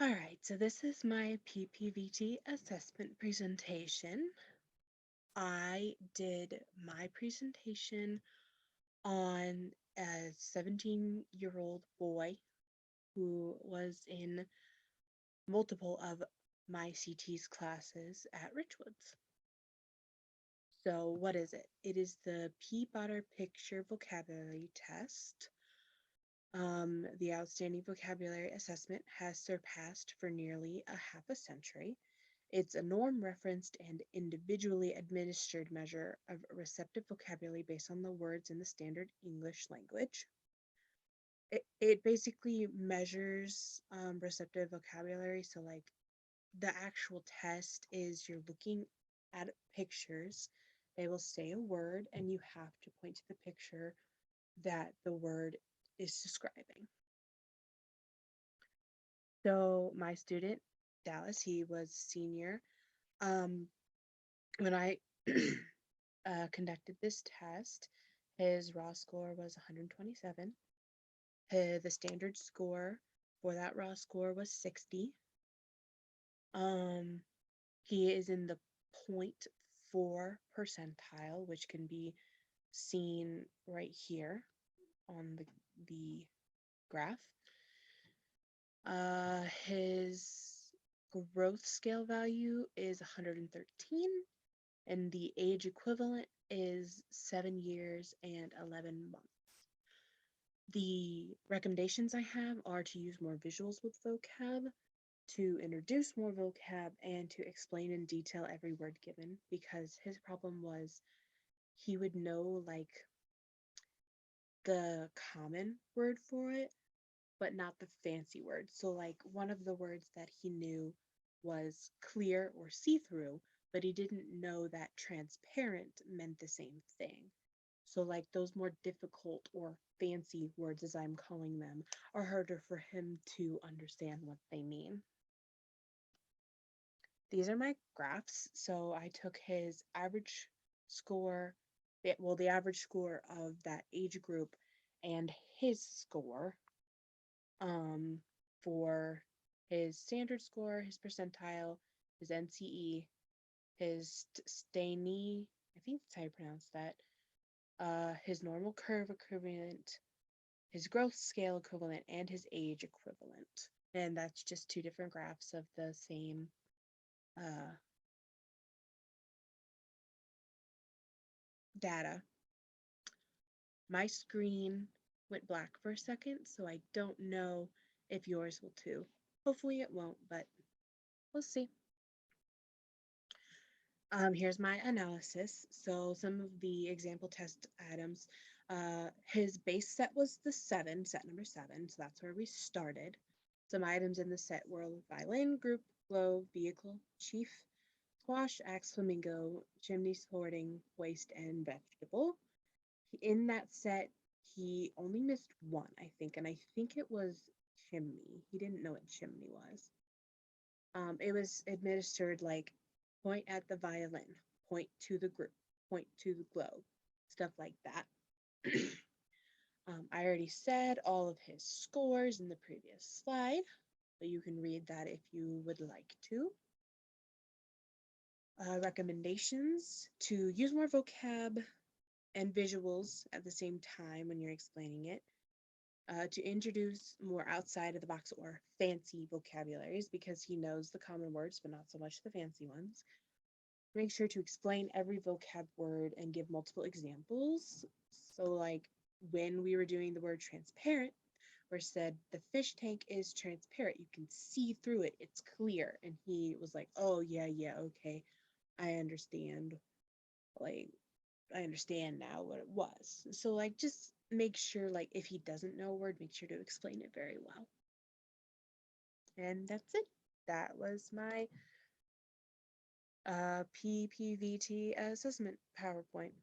All right, so this is my PPVT assessment presentation. I did my presentation on a 17-year-old boy who was in multiple of my CT's classes at Richwoods. So what is it? It is the Peabody Picture Vocabulary Test. The outstanding vocabulary assessment has surpassed for nearly a half a century. It's a norm referenced and individually administered measure of receptive vocabulary based on the words in the standard English language. It basically measures receptive vocabulary. So, like, the actual test is you're looking at pictures, they will say a word, and you have to point to the picture that the word is describing. So, my student, Dallas, he was senior. Um, when I conducted this test, his raw score was 127. The standard score for that raw score was 60. Um, he is in the point 0.4 percentile, which can be seen right here on the graph. His growth scale value is 113, and the age equivalent is 7 years and 11 months. The recommendations I have are to use more visuals with vocab, to introduce more vocab, and to explain in detail every word given, because his problem was he would know like the common word for it, but not the fancy word. So, like, one of the words that he knew was clear or see through, but he didn't know that transparent meant the same thing. So, like, those more difficult or fancy words, as I'm calling them, are harder for him to understand what they mean. These are my graphs. So, I took his average score, the average score of that age group, and his score um, for his standard score, his percentile, his NCE, his Staney, I think that's how you pronounce that, his normal curve equivalent, his growth scale equivalent, and his age equivalent. And that's just two different graphs of the same uh, data. My screen went black for a second, so I don't know if yours will too. Hopefully it won't, but we'll see. Here's my analysis. So some of the example test items, his base set was the set number 7, so that's where we started. Some items in the set were violin, group, globe, vehicle, chief, squash, axe, flamingo, chimney, sorting, waste, and vegetable. In that set, he only missed one, I think, and I think it was chimney. He didn't know what chimney was. It was administered like point at the violin, point to the group, point to the globe, stuff like that. I already said all of his scores in the previous slide, but you can read that if you would like to. Recommendations to use more vocab and visuals at the same time when you're explaining it. To introduce more outside of the box or fancy vocabularies because he knows the common words, but not so much the fancy ones. Make sure to explain every vocab word and give multiple examples. So, like when we were doing the word transparent, where said the fish tank is transparent, you can see through it, it's clear. And he was like, oh, yeah, okay, I understand. Like, I understand now what it was. So, like, just make sure, like, if he doesn't know a word, make sure to explain it very well. And that's it. That was my PPVT assessment PowerPoint.